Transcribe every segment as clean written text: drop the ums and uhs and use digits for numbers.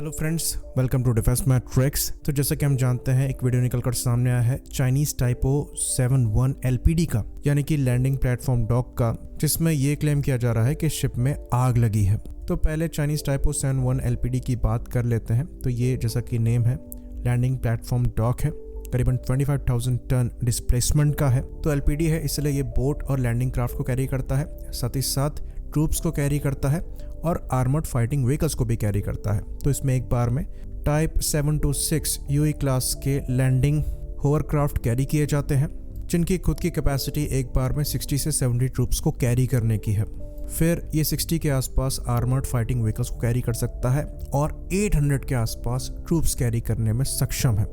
Hello friends, welcome to defence matrix. तो जैसा कि हम जानते हैं, एक वीडियो निकलकर सामने आया है चाइनीज टाइपो 71 LPD का, यानी कि लैंडिंग प्लेटफॉर्म डॉक का, जिसमें ये क्लेम किया जा रहा है कि शिप में आग लगी है। तो पहले चाइनीज टाइपो 71 LPD की बात कर लेते हैं। तो ये जैसा कि नेम है, लैंडिंग प्लेटफॉर्म डॉक है, करीबन 25,000 टन डिस्प्लेसमेंट का है। तो LPD है, इसलिए ये बोट और लैंडिंग क्राफ्ट को कैरी करता है, साथ ही साथ ट्रूप्स को कैरी करता है और आर्मर्ड फाइटिंग व्हीकल्स को भी कैरी करता है। तो इसमें एक बार में टाइप 726 UE क्लास के लैंडिंग होवरक्राफ्ट कैरी किए जाते हैं, जिनकी खुद की कैपेसिटी एक बार में 60 से 70 ट्रूप्स को कैरी करने की है। फिर ये 60 के आसपास आर्मर्ड फाइटिंग व्हीकल्स को कैरी कर सकता है और 800 के आसपास ट्रूप्स कैरी करने में सक्षम है।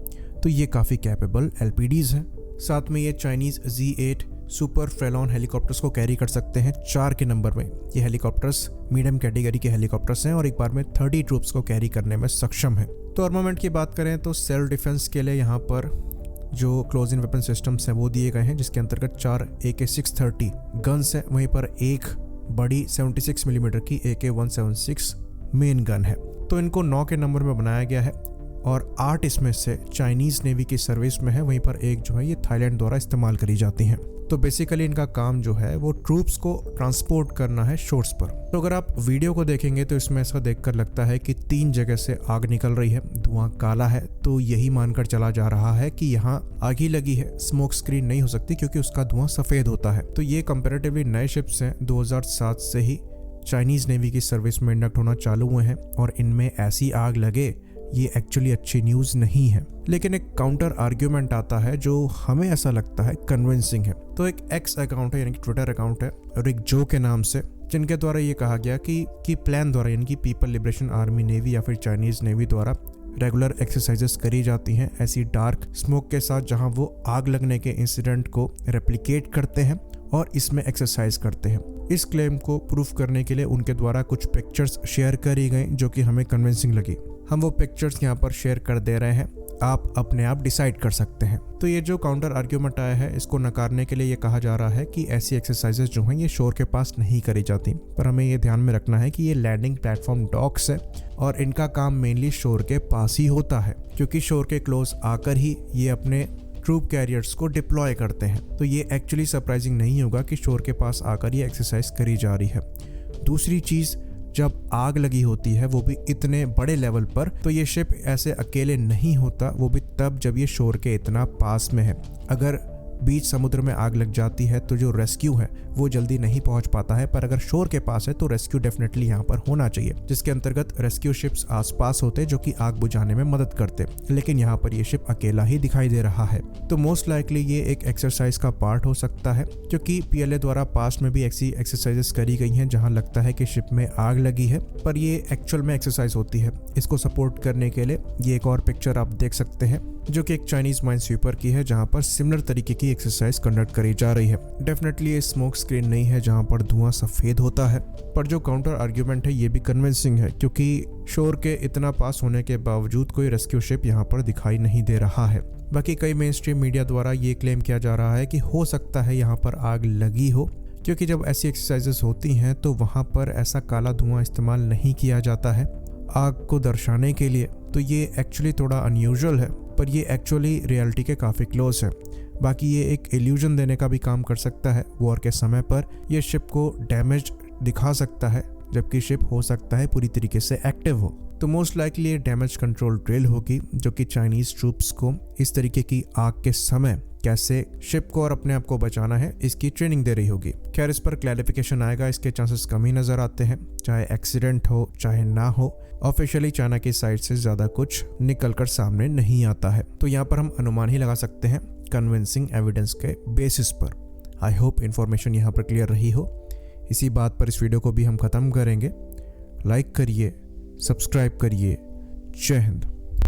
तो ये काफ़ी कैपेबल LPDs हैं। साथ में ये चाइनीज़ Z8 सुपर फ्रेलॉन हेलीकॉप्टर्स को कैरी कर सकते हैं 4 के नंबर में। ये हेलीकॉप्टर्स मीडियम कैटेगरी के हेलीकॉप्टर्स हैं और एक बार में 30 ट्रूप्स को कैरी करने में सक्षम है। तो आर्मामेंट की बात करें तो सेल्फ डिफेंस के लिए यहाँ पर जो क्लोज इन वेपन सिस्टम्स हैं वो दिए गए हैं, जिसके अंतर्गत 4 AK-630 गन्स हैं, वहीं पर एक बड़ी 76 मिलीमीटर की AK-176 मेन गन है। तो इनको 9 के नंबर में बनाया गया है और 8 इसमें से चाइनीज़ नेवी की सर्विस में है, वहीं पर एक जो है ये थाईलैंड द्वारा इस्तेमाल करी जाती हैं। तो बेसिकली इनका काम जो है वो ट्रूप्स को ट्रांसपोर्ट करना है शोर्स पर। तो अगर आप वीडियो को देखेंगे तो इसमें ऐसा देखकर लगता है कि 3 जगह से आग निकल रही है, धुआं काला है, तो यही मानकर चला जा रहा है कि यहाँ आग ही लगी है, स्मोक स्क्रीन नहीं हो सकती क्योंकि उसका धुआं सफ़ेद होता है। तो ये कंपेरेटिवली नए शिप्स हैं, 2007 से ही चाइनीज़ नेवी की सर्विस में इंडक्ट होना चालू हुए हैं और इनमें ऐसी आग लगे, ये एक्चुअली अच्छी न्यूज़ नहीं है। लेकिन एक काउंटर आर्ग्यूमेंट आता है जो हमें ऐसा लगता है कन्विंसिंग है। तो एक एक्स अकाउंट है, यानी कि ट्विटर अकाउंट है रिक जो के नाम से, जिनके द्वारा ये कहा गया कि प्लान द्वारा, यानी कि पीपल लिबरेशन आर्मी नेवी या फिर चाइनीज़ नेवी द्वारा रेगुलर एक्सरसाइजेस करी जाती हैं ऐसी डार्क स्मोक के साथ, जहां वो आग लगने के इंसिडेंट को रेप्लिकेट करते हैं और इसमें एक्सरसाइज करते हैं। इस क्लेम को प्रूफ करने के लिए उनके द्वारा कुछ पिक्चर्स शेयर करी गई जो कि हमें कन्विंसिंग लगी। हम वो पिक्चर्स यहाँ पर शेयर कर दे रहे हैं, आप अपने आप डिसाइड कर सकते हैं। तो ये जो काउंटर आर्ग्यूमेंट आया है, इसको नकारने के लिए ये कहा जा रहा है कि ऐसी एक्सरसाइजेस जो हैं ये शोर के पास नहीं करी जाती, पर हमें ये ध्यान में रखना है कि ये लैंडिंग प्लेटफॉर्म डॉक्स है और इनका काम मेनली शोर के पास ही होता है, क्योंकि शोर के क्लोज आकर ही ये अपने ट्रूप कैरियर्स को डिप्लॉय करते हैं। तो ये एक्चुअली सरप्राइजिंग नहीं होगा कि शोर के पास आकर ये एक्सरसाइज करी जा रही है। दूसरी चीज़, जब आग लगी होती है वो भी इतने बड़े लेवल पर, तो ये शिप ऐसे अकेले नहीं होता, वो भी तब जब ये शोर के इतना पास में है। अगर बीच समुद्र में आग लग जाती है तो जो रेस्क्यू है वो जल्दी नहीं पहुंच पाता है, पर अगर शोर के पास है तो रेस्क्यू डेफिनेटली यहाँ पर होना चाहिए, जिसके अंतर्गत रेस्क्यू शिप्स आसपास होते जो कि आग बुझाने में मदद करते। लेकिन यहाँ पर ये शिप अकेला ही दिखाई दे रहा है। तो मोस्ट लाइकली ये एक एक्सरसाइज का पार्ट हो सकता है, क्योंकि PLA द्वारा पास्ट में भी ऐसी एक्सरसाइजेस करी गई हैं जहाँ लगता है कि शिप में आग लगी है, पर ये एक्चुअल में एक्सरसाइज होती है। इसको सपोर्ट करने के लिए ये एक और पिक्चर आप देख सकते हैं, जो कि एक चाइनीज माइन स्वीपर की है, जहां पर सिमिलर तरीके की एक्सरसाइज कंडक्ट करी जा रही है। डेफिनेटली ये स्मोक स्क्रीन नहीं है जहां पर धुआं सफेद होता है, पर जो काउंटर आर्ग्यूमेंट है ये भी कन्विंसिंग है, क्योंकि शोर के इतना पास होने के बावजूद कोई रेस्क्यू शिप यहां पर दिखाई नहीं दे रहा है। बाकी कई मेन स्ट्रीम मीडिया द्वारा ये क्लेम किया जा रहा है कि हो सकता है यहाँ पर आग लगी हो, क्योंकि जब ऐसी एक्सरसाइजेस होती हैं तो वहाँ पर ऐसा काला धुआं इस्तेमाल नहीं किया जाता है आग को दर्शाने के लिए। तो ये एक्चुअली थोड़ा अनयूजुअल है, पर ये एक्चुअली रियलिटी के काफ़ी क्लोज है। बाकी ये एक इल्यूजन देने का भी काम कर सकता है। वॉर के समय पर ये शिप को डैमेज दिखा सकता है, जबकि शिप हो सकता है पूरी तरीके से एक्टिव हो। तो मोस्ट लाइकली ये डैमेज कंट्रोल ड्रिल होगी, जो कि चाइनीज़ ट्रूप्स को इस तरीके की आग के समय कैसे शिप को और अपने आप को बचाना है इसकी ट्रेनिंग दे रही होगी। खैर, इस पर क्लैरिफिकेशन आएगा, इसके चांसेस कम ही नज़र आते हैं, चाहे एक्सीडेंट हो चाहे ना हो। ऑफिशियली चाइना की साइड से ज़्यादा कुछ निकल कर सामने नहीं आता है। तो यहाँ पर हम अनुमान ही लगा सकते हैं कन्विंसिंग एविडेंस के बेसिस पर। आई होप इन्फॉर्मेशन यहाँ पर क्लियर रही हो। इसी बात पर इस वीडियो को भी हम ख़त्म करेंगे। लाइक करिए, सब्सक्राइब करिए। जय हिंद।